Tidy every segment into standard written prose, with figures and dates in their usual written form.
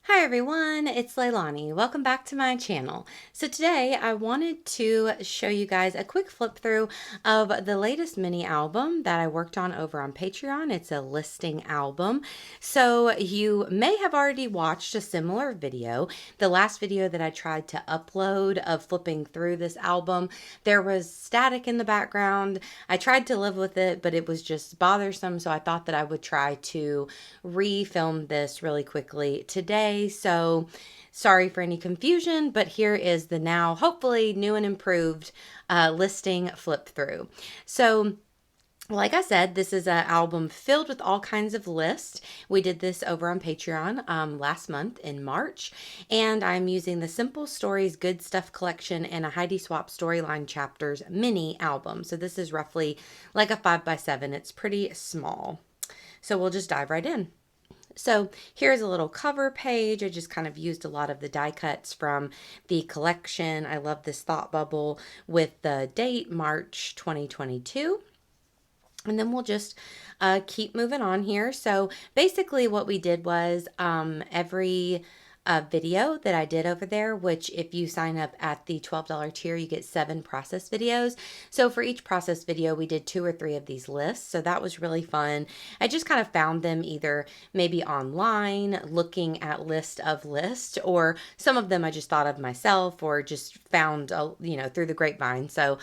Hi everyone, it's Leilani. Welcome back to my channel. So today I wanted to show you guys a quick flip through of the latest mini album that I worked on over on Patreon. It's a listing album. So you may have already watched a similar video. The last video that I tried to upload of flipping through this album, there was static in the background. I tried to live with it, but it was just bothersome. So I thought that I would try to re-film this really quickly today. So sorry for any confusion, but here is the now hopefully new and improved listing flip through. So like I said, this is an album filled with all kinds of lists. We did this over on Patreon last month in March, and I'm using the Simple Stories Good Stuff collection and a Heidi Swapp Storyline Chapters mini album. So this is roughly like a 5x7. It's pretty small. So we'll just dive right in. So here's a little cover page. I just kind of used a lot of the die cuts from the collection. I love this thought bubble with the date, March 2022. And then we'll just keep moving on here. So basically what we did was every video that I did over there, which if you sign up at the $12 tier, you get 7 process videos. So for each process video, we did 2 or 3 of these lists. So that was really fun. I just kind of found them either maybe online, looking at list of lists, or some of them I just thought of myself or just found, through the grapevine. So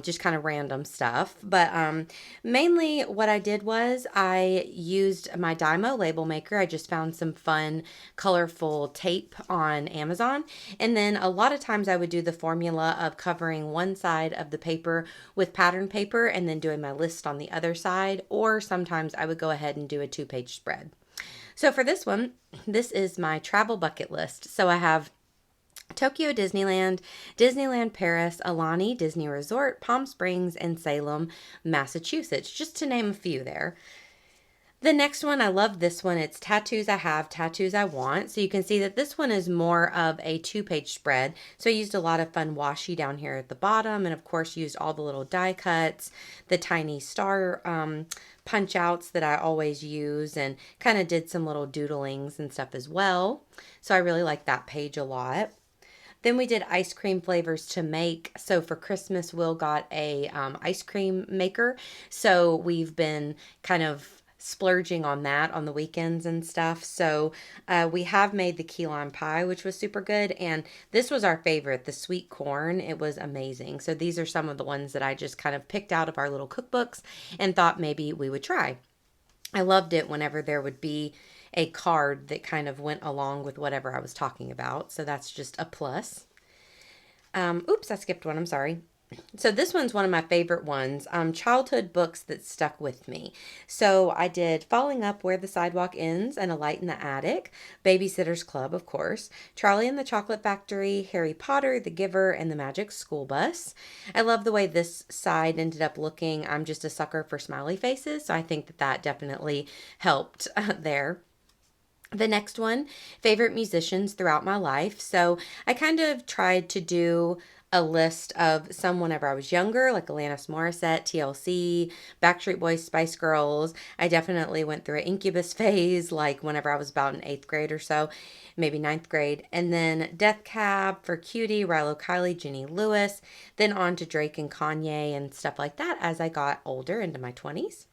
just kind of random stuff. But mainly what I did was I used my Dymo label maker. I just found some fun, colorful tape on Amazon. And then a lot of times I would do the formula of covering one side of the paper with pattern paper and then doing my list on the other side. Or sometimes I would go ahead and do a 2-page spread. So for this one, this is my travel bucket list. So I have Tokyo Disneyland, Disneyland Paris, Alani Disney Resort, Palm Springs, and Salem, Massachusetts, just to name a few there. The next one, I love this one. It's tattoos I have, tattoos I want. So you can see that this one is more of a 2-page spread. So I used a lot of fun washi down here at the bottom, and of course used all the little die cuts, the tiny star punch outs that I always use, and kind of did some little doodlings and stuff as well. So I really like that page a lot. Then we did ice cream flavors to make. So for Christmas, Will got a ice cream maker. So we've been kind of splurging on that on the weekends and stuff. So we have made the key lime pie, which was super good. And this was our favorite, the sweet corn. It was amazing. So these are some of the ones that I just kind of picked out of our little cookbooks and thought maybe we would try. I loved it whenever there would be a card that kind of went along with whatever I was talking about. So that's just a plus. Oops, I skipped one. I'm sorry. So this one's one of my favorite ones, childhood books that stuck with me. So I did Falling Up Where the Sidewalk Ends and A Light in the Attic, Babysitter's Club, of course, Charlie and the Chocolate Factory, Harry Potter, The Giver, and The Magic School Bus. I love the way this side ended up looking. I'm just a sucker for smiley faces, so I think that that definitely helped there. The next one, favorite musicians throughout my life. So I kind of tried to do a list of some whenever I was younger, like Alanis Morissette, TLC, Backstreet Boys, Spice Girls. I definitely went through an Incubus phase, like whenever I was about in 8th grade or so, maybe 9th grade. And then Death Cab for Cutie, Rilo Kiley, Ginny Lewis, then on to Drake and Kanye and stuff like that as I got older into my 20s.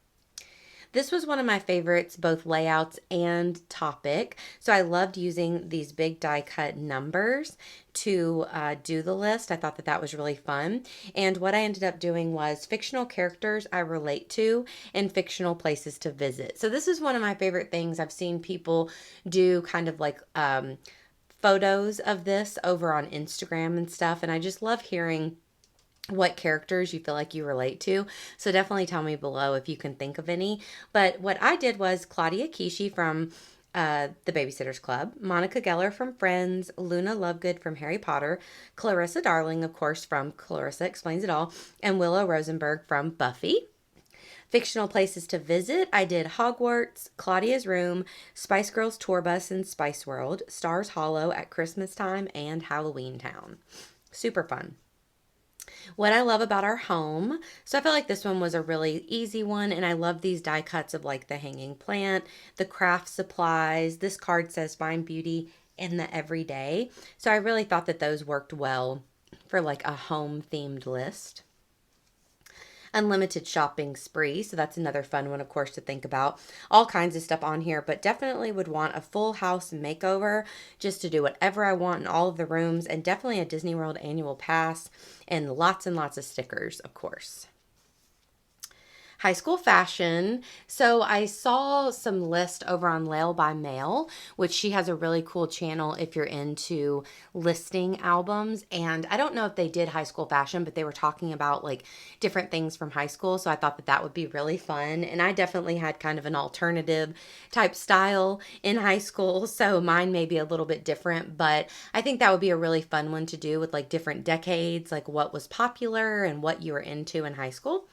This was one of my favorites, both layouts and topic. So I loved using these big die cut numbers to do the list. I thought that that was really fun. And what I ended up doing was fictional characters I relate to and fictional places to visit. So this is one of my favorite things. I've seen people do kind of like photos of this over on Instagram and stuff. And I just love hearing what characters you feel like you relate to. So definitely tell me below if you can think of any. But what I did was Claudia Kishi from the Babysitter's Club, Monica Geller from Friends, Luna Lovegood from Harry Potter, Clarissa Darling, of course, from Clarissa Explains It All, and Willow Rosenberg from Buffy. Fictional places to visit, I did Hogwarts, Claudia's Room, Spice Girls Tour Bus in Spice World, Stars Hollow at Christmas time, and Halloween Town. Super fun. What I love about our home. So I feel like this one was a really easy one, and I love these die cuts of like the hanging plant, the craft supplies. This card says find beauty in the everyday. So I really thought that those worked well for like a home themed list. Unlimited shopping spree. So that's another fun one, of course, to think about. All kinds of stuff on here, but definitely would want a full house makeover just to do whatever I want in all of the rooms, and definitely a Disney World annual pass and lots of stickers, of course. High school fashion. So I saw some list over on Lail by Mail, which she has a really cool channel if you're into listing albums. And I don't know if they did high school fashion, but they were talking about like different things from high school. So I thought that that would be really fun. And I definitely had kind of an alternative type style in high school. So mine may be a little bit different, but I think that would be a really fun one to do with like different decades, like what was popular and what you were into in high school.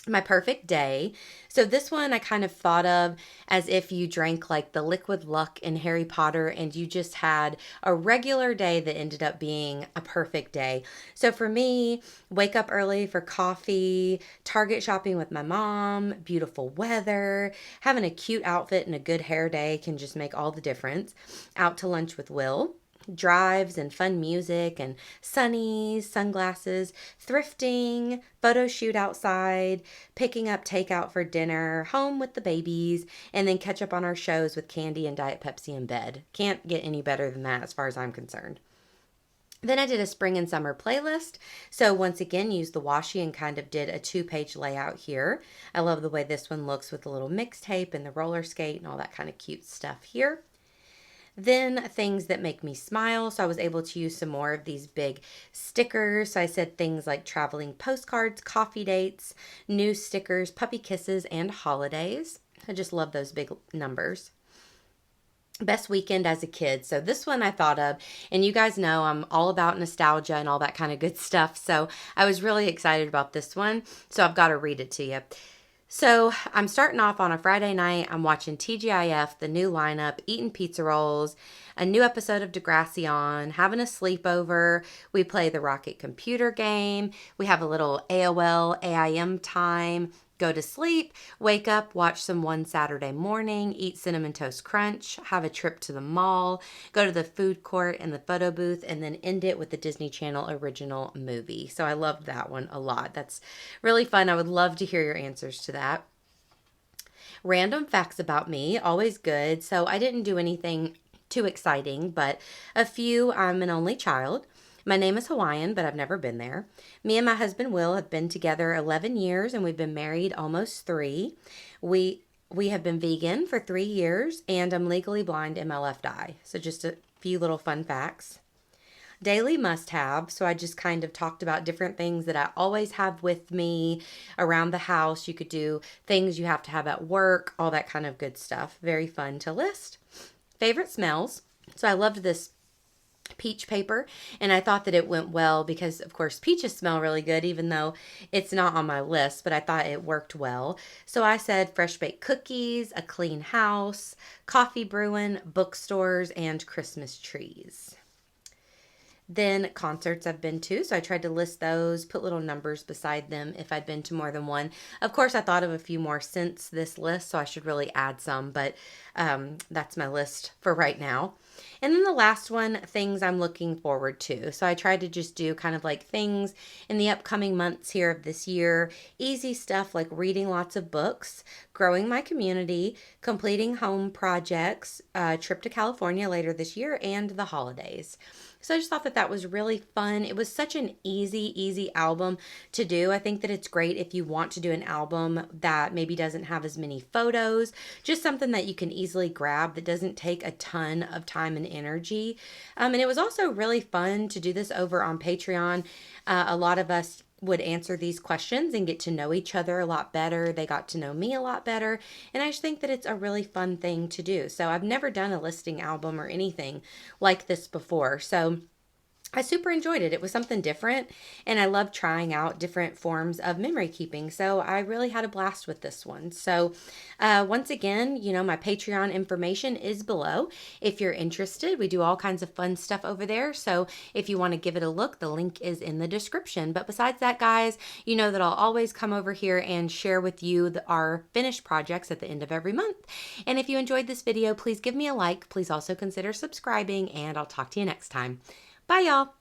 My perfect day. So this one I kind of thought of as if you drank like the liquid luck in Harry Potter and you just had a regular day that ended up being a perfect day. So for me, wake up early for coffee, Target shopping with my mom, beautiful weather, having a cute outfit and a good hair day can just make all the difference. Out to lunch with Will, drives and fun music and sunnies, sunglasses, thrifting, photo shoot outside, picking up takeout for dinner, home with the babies, and then catch up on our shows with candy and Diet Pepsi in bed. Can't get any better than that as far as I'm concerned. Then I did a spring and summer playlist. So once again, used the washi and kind of did a 2-page layout here. I love the way this one looks with the little mixtape and the roller skate and all that kind of cute stuff here. Then things that make me smile. So I was able to use some more of these big stickers. So I said things like traveling postcards, coffee dates, new stickers, puppy kisses, and holidays. I just love those big numbers. Best weekend as a kid. So this one I thought of, and you guys know I'm all about nostalgia and all that kind of good stuff. So I was really excited about this one. So I've got to read it to you. So I'm starting off on a Friday night. I'm watching TGIF, the new lineup, eating pizza rolls, a new episode of Degrassi on, having a sleepover. We play the Rocket computer game. We have a little AOL AIM time. Go to sleep, wake up, watch some One Saturday Morning, eat Cinnamon Toast Crunch, have a trip to the mall, go to the food court and the photo booth, and then end it with the Disney Channel original movie. So I loved that one a lot. That's really fun. I would love to hear your answers to that. Random facts about me, always good. So I didn't do anything too exciting, but a few. I'm an only child. My name is Hawaiian, but I've never been there. Me and my husband Will have been together 11 years and we've been married almost 3. We have been vegan for 3 years and I'm legally blind in my left eye. So just a few little fun facts. Daily must have. So I just kind of talked about different things that I always have with me around the house. You could do things you have to have at work, all that kind of good stuff. Very fun to list. Favorite smells. So I loved this peach paper and I thought that it went well because of course peaches smell really good even though it's not on my list, but I thought it worked well. So I said fresh baked cookies, a clean house, coffee brewing, bookstores, and Christmas trees. Then concerts I've been to. So I tried to list those, put little numbers beside them if I'd been to more than one. Of course, I thought of a few more since this list, so I should really add some, but that's my list for right now. And then the last one, things I'm looking forward to. So I tried to just do kind of like things in the upcoming months here of this year. Easy stuff like reading lots of books, growing my community, completing home projects, trip to California later this year, and the holidays. So I just thought that that was really fun. It was such an easy album to do. I think that it's great if you want to do an album that maybe doesn't have as many photos, just something that you can easily grab that doesn't take a ton of time and energy. And it was also really fun to do this over on Patreon. A lot of us would answer these questions and get to know each other a lot better. They got to know me a lot better. And I just think that it's a really fun thing to do. So I've never done a listing album or anything like this before. So I super enjoyed it. It was something different, and I love trying out different forms of memory keeping. So I really had a blast with this one. So, once again, my Patreon information is below. If you're interested, we do all kinds of fun stuff over there. So, if you want to give it a look, the link is in the description. But besides that, guys, you know that I'll always come over here and share with you our finished projects at the end of every month. And if you enjoyed this video, please give me a like. Please also consider subscribing, and I'll talk to you next time. Bye, y'all.